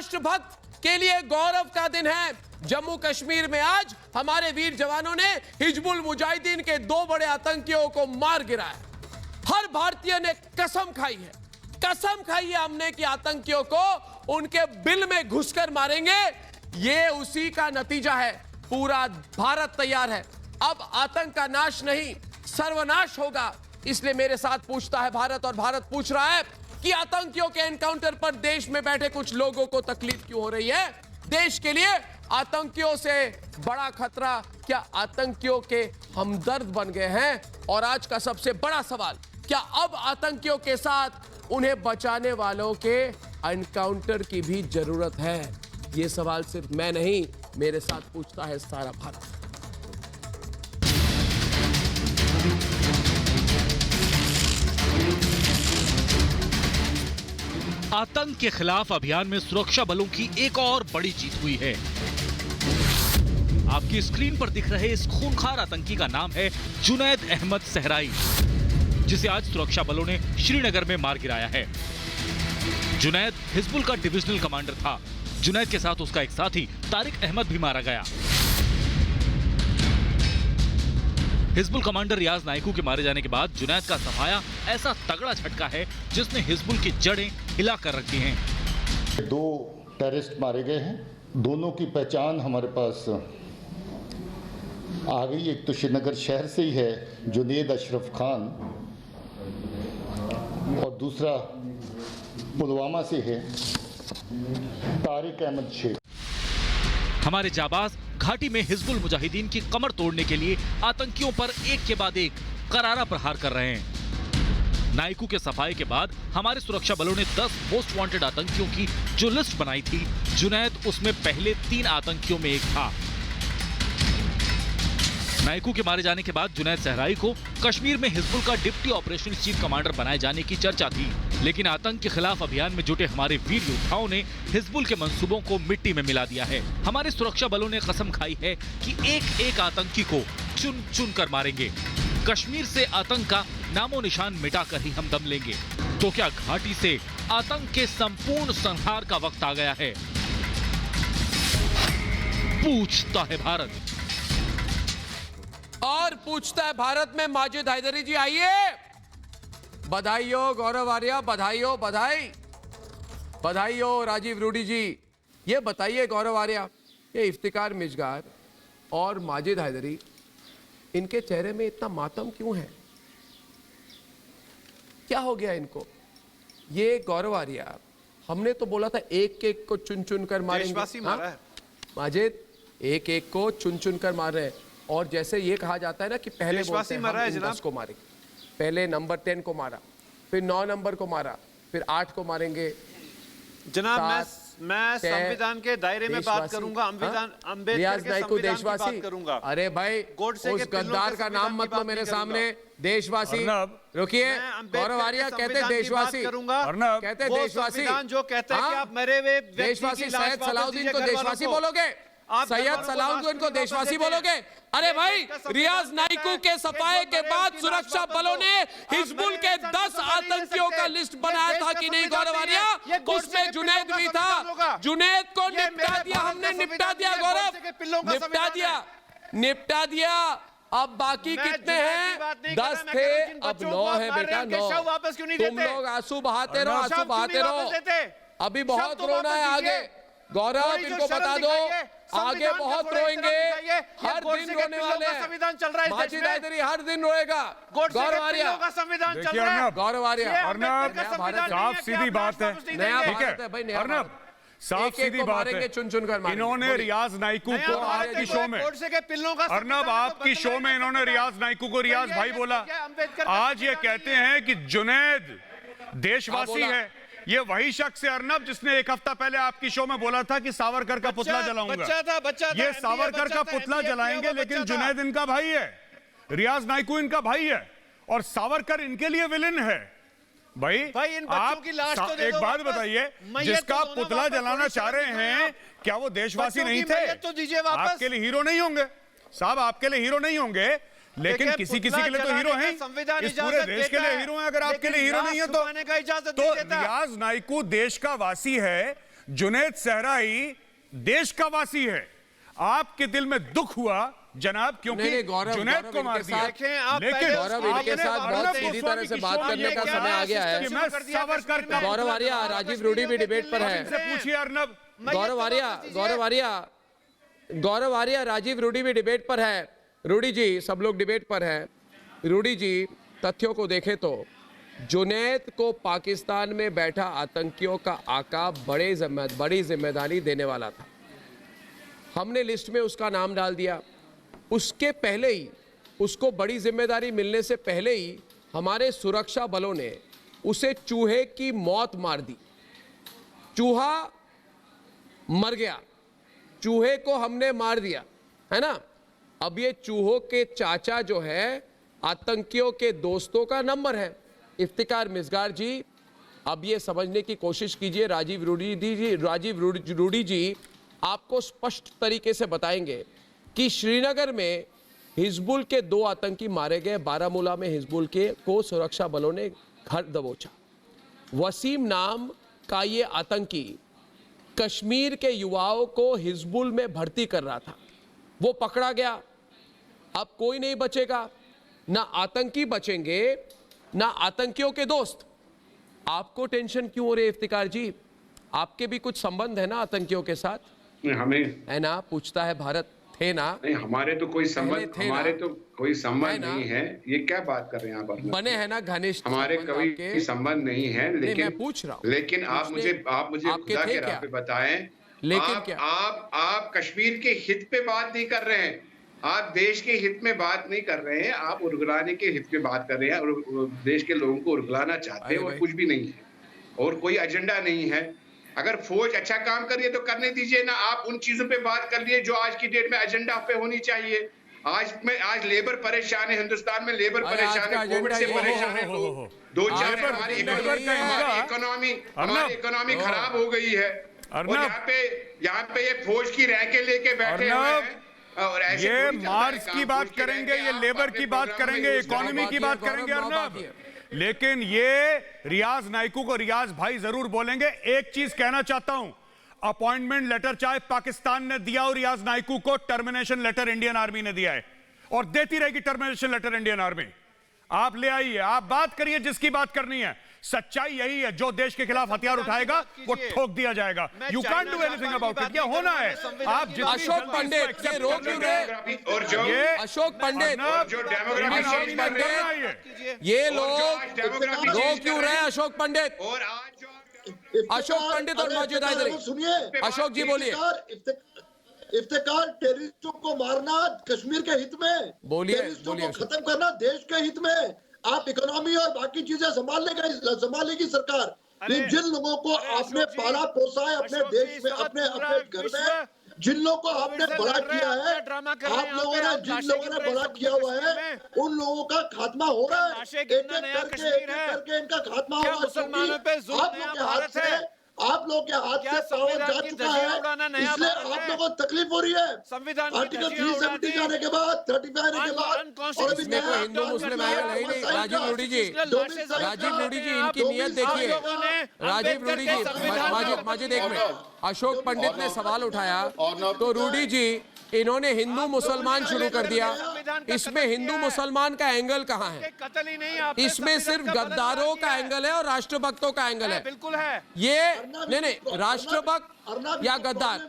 राष्ट्रभक्त के लिए गौरव का दिन है। जम्मू कश्मीर में आज हमारे वीर जवानों ने हिजबुल मुजाहिदीन के 2 बड़े आतंकियों को मार गिराया। हर भारतीय ने कसम खाई है हमने कि आतंकियों को उनके बिल में घुसकर मारेंगे। ये उसी का नतीजा है। पूरा भारत तैयार है। अब आतंक का नाश नहीं, सर्वनाश होगा। इसलिए मेरे साथ पूछता है भारत, और भारत पूछ रहा है कि आतंकियों के एनकाउंटर पर देश में बैठे कुछ लोगों को तकलीफ क्यों हो रही है। देश के लिए आतंकियों से बड़ा खतरा क्या आतंकियों के हमदर्द बन गए हैं? और आज का सबसे बड़ा सवाल, क्या अब आतंकियों के साथ उन्हें बचाने वालों के एनकाउंटर की भी जरूरत है? यह सवाल सिर्फ मैं नहीं, मेरे साथ पूछता है सारा भारत। आतंक के खिलाफ अभियान में सुरक्षा बलों की एक और बड़ी जीत हुई है। आपकी स्क्रीन पर दिख रहे इस खूंखार आतंकी का नाम है जुनैद अहमद सहराई, जिसे आज सुरक्षा बलों ने श्रीनगर में मार गिराया है। जुनैद हिजबुल का डिविजनल कमांडर था। जुनैद के साथ उसका एक साथी तारिक अहमद भी मारा गया। हिजबुल कमांडर रियाज नाइकू के मारे जाने के बाद जुनैद का सफाया ऐसा तगड़ा झटका है जिसने हिजबुल की जड़ें हिला कर रख दी हैं। 2 टेररिस्ट मारे गए हैं। दोनों की पहचान हमारे पास आ गई। एक तो श्रीनगर शहर से ही है, जुनैद अशरफ खान, और दूसरा पुलवामा से है, तारिक अहमद शेख। हमारे जाबाज घाटी में हिजबुल मुजाहिदीन की कमर तोड़ने के लिए आतंकियों पर एक के बाद एक करारा प्रहार कर रहे हैं। नाइकू के सफाई के बाद हमारे सुरक्षा बलों ने 10 मोस्ट वांटेड आतंकियों की जो लिस्ट बनाई थी, जुनैद उसमें पहले 3 आतंकियों में एक था। नाइकू के मारे जाने के बाद जुनैद सहराई को कश्मीर में हिजबुल का डिप्टी ऑपरेशन चीफ कमांडर बनाए जाने की चर्चा थी, लेकिन आतंक के खिलाफ अभियान में जुटे हमारे वीर योद्धाओं ने हिजबुल के मंसूबों को मिट्टी में मिला दिया है। हमारे सुरक्षा बलों ने कसम खाई है कि एक एक आतंकी को चुन चुन कर मारेंगे। कश्मीर से आतंक का नामो निशान मिटाकर ही हम दम लेंगे। तो क्या घाटी से आतंक के संपूर्ण संहार का वक्त आ गया है? पूछता है भारत। और पूछता है भारत में माजिद हैदरी जी, आइए। बधाई हो गौरव आर्या, बधाई हो, बधाई हो राजीव रूडी जी। ये बताइए गौरव आर्या, ये इफ्तिकार मिजगार और माजिद हैदरी, इनके चेहरे में इतना मातम क्यों है? क्या हो गया इनको? ये गौरव आर्या, हमने तो बोला था एक एक को चुन चुन कर मारेंगे। माजिद, एक एक को चुन चुन कर मार रहे हैं। और जैसे ये कहा जाता है ना कि पहले बोलते हैं हम 10 को मारेंगे, पहले नंबर 10 को मारा, फिर 9 नंबर को मारा, फिर 8 को मारेंगे। जनाब, मैं संविधान के दायरे में बात करूंगा, अम्बेडकर के संविधान की बात करूंगा। अरे भाई, उस गद्दार का नाम मत लो मेरे सामने। देशवासी, रुकिए। गौरव आर्या कहते देशवासी, कहते देशवासी, जो कहते हैं कि आप मरे हुए देशवासी। सैयद सलाउद्दीन को देशवासी बोलोगे? सैयद सलाउद्दीन को देशवासी बोलोगे? अरे भाई, रियाज नाइकू के सफाए के बाद सुरक्षा बलों ने हिजबुल के 10 आतंकियों का लिस्ट बनाया था कि नहीं गौरव आर्या? उसमें जुनैद भी था। जुनैद को निपटा दिया हमने, निपटा दिया गौरव, निपटा दिया। अब बाकी कितने हैं? 10 थे, अब 9 है बेटा, 9। तुम लोग आंसू बहाते रहो, आंसू बहाते रहो। अभी बहुत रोना है आगे। गौरव, इनको बता दो, आगे बहुत रोएंगे, हर दिन रोने वाले हैं। संविधान चल रहा है, माजिद हैदरी हर दिन रोएगा। गौरव आर्या का संविधान चल रहा है। गौरव आर्या, साफ सीधी बात है, नया भारत है भाई, नया भारत। साफ सीधी बात है। चुन चुन कर इन्होंने रियाज नाइकू को आपकी शो में, अर्नब आपकी शो में इन्होंने रियाज नाइकू को रियाज भाई बोला। आज ये कहते हैं कि जुनैद देशवासी है। ये वही शख्स है अर्नब जिसने एक हफ्ता पहले आपकी शो में बोला था कि सावरकर का पुतला जलाऊंगा। ये सावरकर का पुतला जलाएंगे, लेकिन जुनैद इनका भाई है, रियाज नाइकू इनका भाई है, और सावरकर इनके लिए विलेन है। भाई इन बच्चों की लाश तो एक बात बताइए, जिसका पुतला जलाना चाह रहे हैं, क्या वो देशवासी नहीं थे? तो दीजिए वापस। आपके लिए हीरो नहीं होंगे साहब, आपके लिए हीरो नहीं होंगे, लेकिन किसी किसी के लिए तो हीरो हैं। इस पूरे देश के लिए हीरो हैं। अगर आपके लिए हीरो नहीं है तो रियाज नाइकू देश का वासी है, जुनैद सहराई देश का वासी है। आपके दिल में दुख हुआ जनाब, क्योंकि नहीं, गौरव, जुनैद को मार दिया। लेकिन गौरव, इनके साथ बहुत सीधी तरह से बात करने का समय आ गया है। गौरव आर्या, राजीव रूडी भी डिबेट पर है। पूछिए अर्नब। गौरव आर्या, राजीव रूडी भी डिबेट पर है। रूडी जी, सब लोग डिबेट पर हैं। रूडी जी, तथ्यों को देखें तो जुनैद को पाकिस्तान में बैठा आतंकियों का आका बड़ी जिम्मेदारी देने वाला था। हमने लिस्ट में उसका नाम डाल दिया। उसके पहले ही, उसको बड़ी जिम्मेदारी मिलने से पहले ही हमारे सुरक्षा बलों ने उसे चूहे की मौत मार दी। चूहा मर गया, चूहे को हमने मार दिया, है ना। अब ये चूहों के चाचा जो है आतंकियों के दोस्तों का नंबर है। इफ्तिकार मिसगार जी, अब ये समझने की कोशिश कीजिए। राजीव रूडी जी आपको स्पष्ट तरीके से बताएंगे कि श्रीनगर में हिजबुल के 2 आतंकी मारे गए। बारामूला में हिजबुल के को सुरक्षा बलों ने घर दबोचा। वसीम नाम का ये आतंकी कश्मीर के युवाओं को हिजबुल में भर्ती कर रहा था, वो पकड़ा गया। अब कोई नहीं बचेगा, ना आतंकी बचेंगे ना आतंकियों के दोस्त। आपको टेंशन क्यों हो रही है इफ्तिकार जी? आपके भी कुछ संबंध है ना आतंकियों के साथ? हमें है ना, पूछता है भारत। थे ना? नहीं, हमारे तो कोई संबंध नहीं है। ये क्या बात कर रहे हैं आप? बने हैं ना घनिष्ठ, हमारे कोई संबंध नहीं है। लेकिन मैं पूछ रहा हूँ, लेकिन आप मुझे खुदा के राह पे बताएं। लेकिन क्या आप कश्मीर के हित पे बात नहीं कर रहे हैं, आप देश के हित में बात नहीं कर रहे हैं, आप उर्गलाने के हित में बात कर रहे हैं और देश के लोगों को उर्गलाना चाहते हैं और कुछ भी नहीं है और कोई एजेंडा नहीं है। अगर फौज अच्छा काम कर रही है तो करने दीजिए ना, आप उन चीजों पे बात कर लिए जो आज की डेट में एजेंडा पे होनी चाहिए। आज लेबर परेशान है, हिंदुस्तान में लेबर परेशान है, कोविड से परेशान है, 2-4 हमारी इकोनॉमी खराब हो गई है और यहाँ पे ये फौज की रैंकें लेके बैठे हुए हैं। और ये मार्च की बात करेंगे, ये लेबर की बात करेंगे, इकोनॉमी की बात करेंगे अर्नब, लेकिन ये रियाज नाइकू को रियाज भाई जरूर बोलेंगे। एक चीज कहना चाहता हूं, अपॉइंटमेंट लेटर चाहे पाकिस्तान ने दिया और रियाज नाइकू को टर्मिनेशन लेटर इंडियन आर्मी ने दिया है और देती रहेगी टर्मिनेशन लेटर इंडियन आर्मी। आप ले आइए, आप बात करिए जिसकी बात करनी है। सच्चाई यही है, जो देश के खिलाफ हथियार उठाएगा वो ठोक दिया जाएगा। You can't do anything about it. ये होना है। आप अशोक पंडित ये रोक क्यों रहे? और जो अशोक पंडित ये लोग रोक क्यों रहे? अशोक पंडित और आज अशोक पंडित और मौजूदा इधर सुनिए, अशोक जी बोलिए। इफ्तिकार, टेररिस्टों को मारना कश्मीर के हित में, बोलिए, टेररिस्टों को खत्म करना देश के हित में। आप इकोनॉमी और बाकी चीजें संभालेगी सरकार। जिन लोगों को आपने पाला पोसा है अपने देश में, अपने घर में, जिन लोगों को आपने बड़ा किया है, आप लोगों ने जिन लोगों ने बड़ा किया हुआ है, उन लोगों का खात्मा हो रहा है। एक एक करके इनका खात्मा हो रहा है। आप लोग के हाथ से पावर जा चुका है, इसलिए आप लोगों को तकलीफ हो रही है। आर्टिकल 370 जाने के बाद, 35 आने के बाद, और अभी कोई हिंदू मुस्लिम एंगल है ही नहीं। राजीव रूडी जी, इनकी नियत देखिए। राजीव रूडी जी, माजिद एक मिनट। अशोक पंडित ने सवाल उठाया तो रूडी जी इन्होंने हिंदू मुसलमान शुरू कर दिया। इसमें हिंदू मुसलमान का एंगल कहाँ है? इसमें सिर्फ गद्दारों का एंगल है और राष्ट्रभक्तों का एंगल है। बिल्कुल है ये नहीं, राष्ट्रभक्त या गद्दार,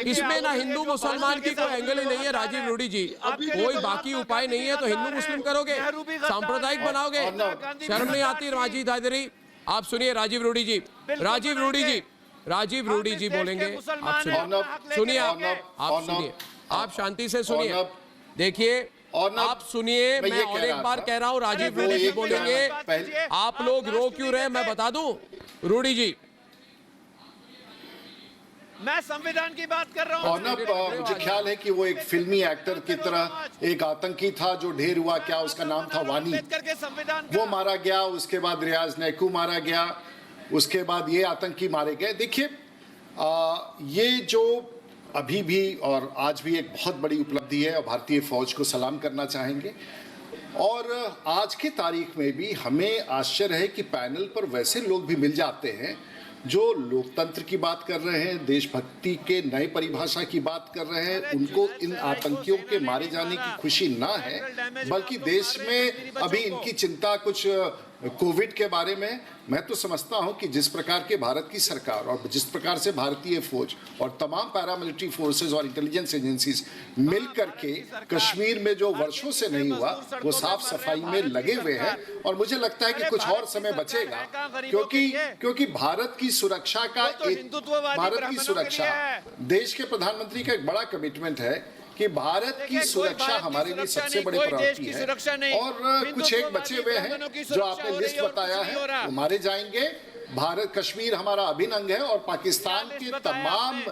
इसमें ना हिंदू मुसलमान की कोई एंगल ही नहीं है। राजीव रूडी जी, कोई बाकी उपाय नहीं है तो हिंदू मुस्लिम करोगे, सांप्रदायिक बनाओगे, शर्म नहीं आती? राजीव दादरी, आप सुनिए। राजीव रूडी जी बोलेंगे। आप सुनिए, आप शांति से सुनिए। देखिए, आप सुनिए, मैं और एक बार कह रहा हूं, राजीव रूडी जी बोलेंगे। आप लोग रो क्यों रहे मैं बता दूं? रूडी जी, मैं संविधान की बात कर रहा हूं। मुझे ख्याल है कि वो एक फिल्मी एक्टर की तरह एक आतंकी था जो ढेर हुआ, क्या उसका नाम था, वानी, वो मारा गया। उसके बाद रियाज नाइकू मारा गया, उसके बाद ये आतंकी मारे गए। देखिए, ये जो अभी भी और आज भी एक बहुत बड़ी उपलब्धि है और भारतीय फौज को सलाम करना चाहेंगे। और आज की तारीख में भी हमें आश्चर्य है कि पैनल पर वैसे लोग भी मिल जाते हैं जो लोकतंत्र की बात कर रहे हैं, देशभक्ति के नए परिभाषा की बात कर रहे हैं, उनको इन आतंकियों के मारे जाने की खुशी ना है, बल्कि देश में अभी इनकी चिंता कुछ कोविड के बारे में। मैं तो समझता हूं कि जिस प्रकार के भारत की सरकार और जिस प्रकार से भारतीय फौज और तमाम पैरामिलिट्री फोर्सेस और इंटेलिजेंस एजेंसीज मिल करके कश्मीर में जो वर्षों से नहीं हुआ वो साफ सफाई में लगे हुए हैं, और मुझे लगता है कि कुछ और समय बचेगा, क्योंकि भारत की सुरक्षा का भारत की सुरक्षा देश के प्रधानमंत्री का एक बड़ा कमिटमेंट है कि भारत की सुरक्षा हमारे लिए सबसे बड़ी प्रायोरिटी है। और कुछ एक बचे हुए हैं जो आपने लिस्ट बताया है, वो मारे जाएंगे। भारत कश्मीर हमारा अभिन्न अंग है, और पाकिस्तान के तमाम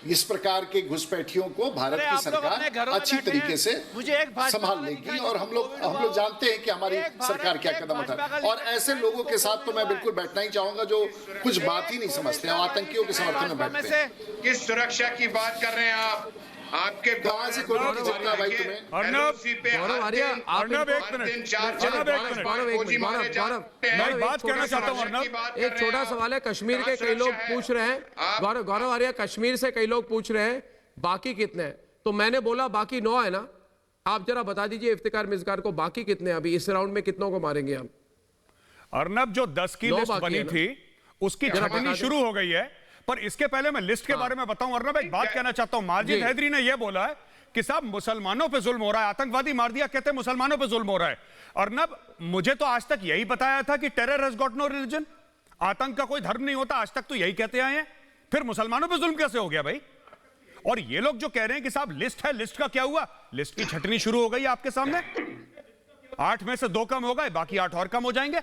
इस प्रकार के घुसपैठियों को भारत की सरकार अच्छी तरीके से संभाल लेगी, और हम लोग जानते हैं कि हमारी सरकार क्या कदम उठाए। और ऐसे लोगों के साथ तो मैं बिल्कुल बैठना ही चाहूंगा जो कुछ बात ही नहीं समझते हैं, आतंकियों के समर्थन में बैठते हैं। किस सुरक्षा की बात कर रहे हैं आप? आपके कहां से कोई जितना भाई तुम्हें मैं बात कहना चाहता हूं अर्नब, एक छोटा सवाल है। कश्मीर के कई लोग पूछ रहे हैं, गौरव आर्या, कश्मीर से कई लोग पूछ रहे हैं बाकी कितने हैं, तो मैंने बोला बाकी 9 है ना। आप जरा बता दीजिए इफ्तिकार मिज़गार को बाकी कितने हैं, अभी इस राउंड में कितनों को मारेंगे हम? अर्नब, जो 10 की लिस्ट बनी थी उसकी छटनी शुरू हो गई है, पर इसके पहले मैं लिस्ट के बारे में बताऊं अर्नब, एक बात कहना चाहता हूं। माजिद हैदरी ने यह बोला है कि साहब मुसलमानों पे जुल्म हो रहा है, आतंकवादी मार दिया, कहते हैं मुसलमानों पे जुल्म हो रहा है। अर्नब, मुझे तो आज तक यही बताया था कि terror has got no religion, आतंक का कोई धर्म नहीं होता, आज तक तो यही कहते आए हैं, फिर मुसलमानों पे जुल्म कैसे हो गया भाई? और ये लोग जो कह रहे हैं कि साहब लिस्ट है, लिस्ट का क्या हुआ? लिस्ट की छटनी शुरू हो गई आपके सामने, 8 में से 2 कम हो गए, बाकी 8 और कम हो जाएंगे।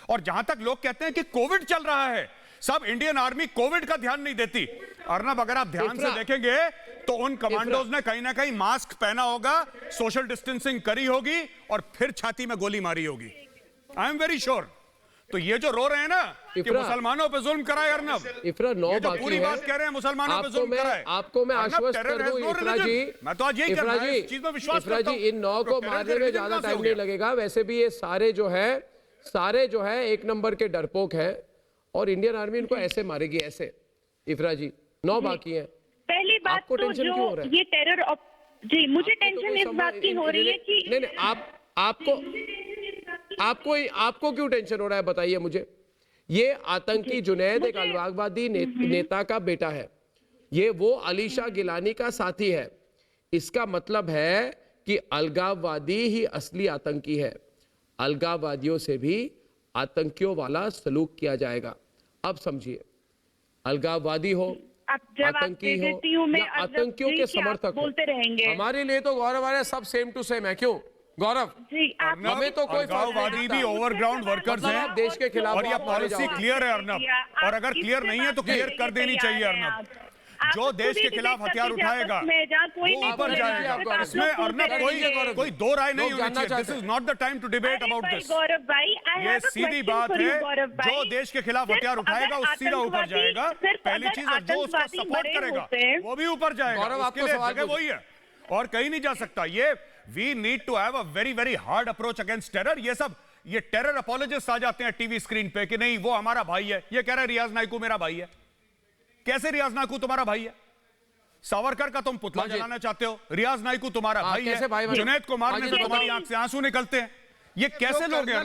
और जहां तक लोग कहते हैं कि कोविड चल रहा है, सब इंडियन आर्मी कोविड का ध्यान नहीं देती। अर्नब, अगर आप ध्यान से देखेंगे तो उन कमांडोज ने कहीं ना कहीं मास्क पहना होगा, सोशल डिस्टेंसिंग करी होगी, और फिर छाती में गोली मारी होगी। I am very sure. तो ये जो रो रहे हैं ना कि मुसलमानों पे जुल्म कराए, अर्नब, ये जो पूरी बात कह रहे हैं मुसलमानों पे जुल्म कराए, आपको मैं आश्वस्त कर दूं इफ्रा जी, मैं तो आज यही कह रहा हूं, इस चीज में विश्वास करता हूं, इन 9 को मारने में ज्यादा टाइम नहीं लगेगा। वैसे भी ये सारे जो है एक नंबर के डरपोक है, और इंडियन आर्मी इनको ऐसे मारेगी, ऐसे। इफ्रा जी, 9 बाकी हैं। पहली बात आपको तो टेंशन क्यों हो रहा है? ये टेरर जी, मुझे टेंशन इस बात की हो रही है कि नहीं, आपको क्यों टेंशन हो रहा है, बताइए मुझे। ये आतंकी जुनैद एक अलगाववादी नेता का बेटा है, ये वो अलीशा गिलानी का साथी है। इसका मतलब है कि अलगाववादी ही असली आतंकी है। अलगाववादियों से भी आतंकियों वाला सलूक किया जाएगा। अब समझिए, अलगाववादी हो, आतंकी हो, या आतंकियों के समर्थक बोलते रहेंगे, हमारे लिए तो गौरव आ रहा है, सब सेम टू सेम है। क्यों गौरव? हमें तो कोई अलगाववादी भी ओवरग्राउंड वर्कर्स हैं, देश के खिलाफ, और ये पॉलिसी क्लियर है अर्नब, और अगर क्लियर नहीं है तो क्लियर कर देनी चाहिए अर्नब। जो देश के खिलाफ हथियार उठाएगा वो ऊपर जाएगा। इसमें अर्नब कोई दो राय नहीं होनी चाहिए। This is not the time to debate about this. ये सीधी बात है, जो देश के खिलाफ हथियार उठाएगा वो सीधा ऊपर जाएगा, पहली चीज। और जो उसका सपोर्ट करेगा वो भी ऊपर जाएगा। उसके लिए जगह वही है और कहीं नहीं जा सकता। ये we need to have a very very hard approach against terror. ये टेरर अपोलोजिस्ट आ जाते हैं टीवी स्क्रीन पे कि नहीं वो हमारा भाई है। ये कह रहा है रियाज नाइकू मेरा भाई है। कैसे रियाज नाइकू तुम्हारा भाई है? सावरकर का तुम पुतला जलाना चाहते हो, रियाज नाइकू तुम्हारा भाई है। जुनैद को मारने से तुम्हारी आंख से आंसू निकलते हैं। ये कैसे लोग हैं?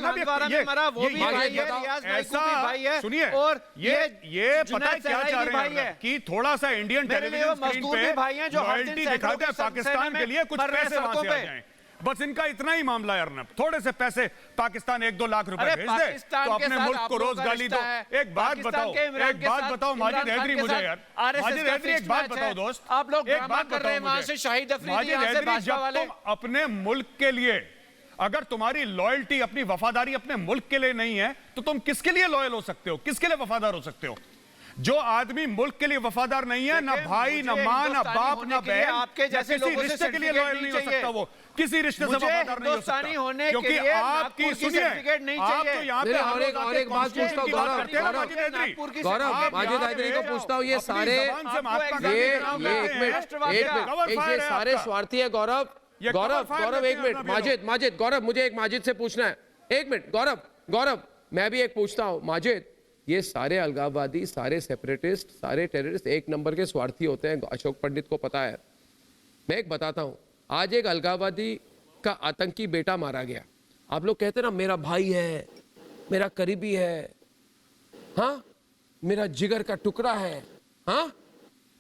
ऐसा सुनिए, और ये पता है क्या चाह रहे हैं कि थोड़ा सा इंडियन टेलीविजन स्क्रीन पे लॉयल्टी दिखाते हैं पाकिस्तान के लिए, कुछ पैसे वहां से आ जाएं। बस इनका इतना ही मामला है अर्नब। थोड़े से पैसे पाकिस्तान 1-2 लाख रुपए भेज दे तो अपने मुल्क को रोज गाली दो। एक बात बताओ माजिद हैदरी, मुझे यार माजिद हैदरी एक बात बताओ दोस्त, आप लोग एक बात कर रहे हैं वहां से शाहिद अफरीदी, माजिद हैदरी, जब तुम अपने मुल्क के लिए, अगर तुम्हारी लॉयल्टी अपनी वफादारी अपने मुल्क के लिए नहीं है तो तुम किसके लिए लॉयल हो सकते हो? किसके लिए वफादार हो सकते हो? जो आदमी मुल्क के लिए वफादार नहीं है, ना भाई ना मां ना बाप ना बहन, आपके जैसे किसी रिश्ते के लिए लॉयल नहीं हो सकता। वो किसी रिश्ते से वफादार नहीं हो सकता, क्योंकि आपकी सुनिए, आप तो यहाँ पे और एक बात पूछता हूँ गौरव, माजिद हैदरी को पूछता हूँ, ये सारे ये सारे स्वार्थी है गौरव, एक मिनट माजिद, गौरव मुझे एक माजिद से पूछना है, एक मिनट गौरव, मैं भी एक पूछता हूँ माजिद, ये सारे अलगाववादी, सारे सेपरेटिस्ट, सारे टेररिस्ट एक नंबर के स्वार्थी होते हैं, अशोक पंडित को पता है। मैं एक बताता हूं, आज एक अलगाववादी का आतंकी बेटा मारा गया। आप लोग कहते हैं ना मेरा भाई है, मेरा करीबी है, हाँ मेरा जिगर का टुकड़ा है, हाँ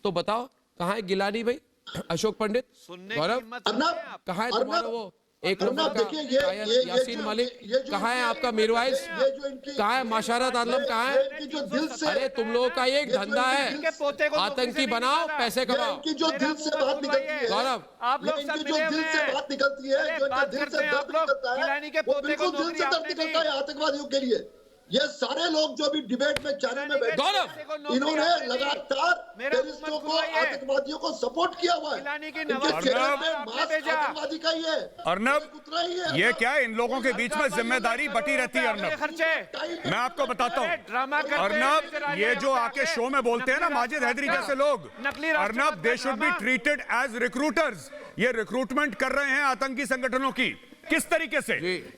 तो बताओ कहाँ है गिलानी भाई, अशोक पंडित, गौरव कहाँ है तुम्हारा वो एक नंबर का यासीन मालिक, कहाँ है आपका मीरवाइज, कहाँ है माशारत आलम, कहाँ है? अरे तुम लोगों का एक धंधा है, आतंकी बनाओ पैसे कमाओ। जो दिल से बात निकलती है गौरव, आप लोग इनकी जो दिल से बात निकलती है, जो इनका दिल से दर्द निकलता है, वो बिल्कुल दिल से दर्द निकलता है आतंकवादियों के लिए। ये सारे लोग जो भी डिबेट में चाइना में बैठे, इन्होंने लगातार टेररिस्टों को, आतंकवादियों को सपोर्ट किया हुआ है। इनके चेहरे में मास्क आतंकवादी का ही है। अर्नब, उतना ही है। ये क्या इन लोगों के बीच में जिम्मेदारी बटी रहती है अर्नब। मैं आपको बताता हूँ अर्नब, ये जो आके शो में बोलते हैं ना माजिद हैदरी जैसे लोग, Arnab they should be treated as recruiters. ये रिक्रूटमेंट कर रहे हैं आतंकी संगठनों की। किस तरीके से?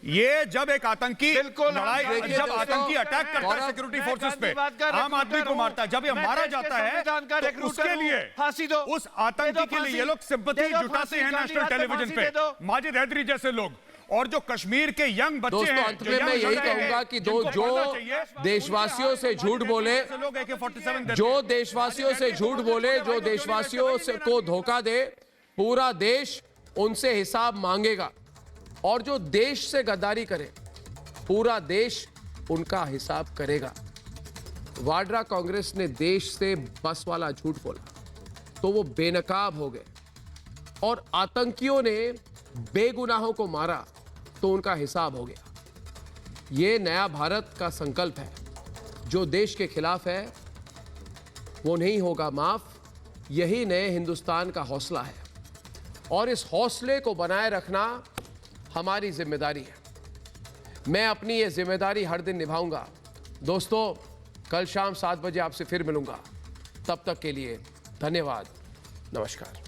ये जब एक आतंकी लड़ाई, जब आतंकी अटैक करता है सिक्योरिटी फोर्सेस पे, आम आदमी को मारता है, जब ये मारा जाता है तो उसके लिए, उस आतंकी के लिए ये लोग सिंपैथी जुटाते हैं नेशनल टेलीविजन पे, माजिद हैदरी जैसे लोग। और जो कश्मीर के यंग बच्चे दोस्तों, अंत में मैं यही कहूंगा कि जो देशवासियों से झूठ बोले, जो देशवासियों से झूठ बोले, जो देशवासियों को धोखा दे, पूरा देश उनसे हिसाब मांगेगा। और जो देश से गद्दारी करे, पूरा देश उनका हिसाब करेगा। वाड्रा कांग्रेस ने देश से बस वाला झूठ बोला तो वो बेनकाब हो गए, और आतंकियों ने बेगुनाहों को मारा तो उनका हिसाब हो गया। ये नया भारत का संकल्प है। जो देश के खिलाफ है वो नहीं होगा माफ। यही नए हिंदुस्तान का हौसला है, और इस हौसले को बनाए रखना हमारी जिम्मेदारी है। मैं अपनी ये जिम्मेदारी हर दिन निभाऊंगा। दोस्तों, कल शाम 7 बजे आपसे फिर मिलूंगा। तब तक के लिए धन्यवाद, नमस्कार।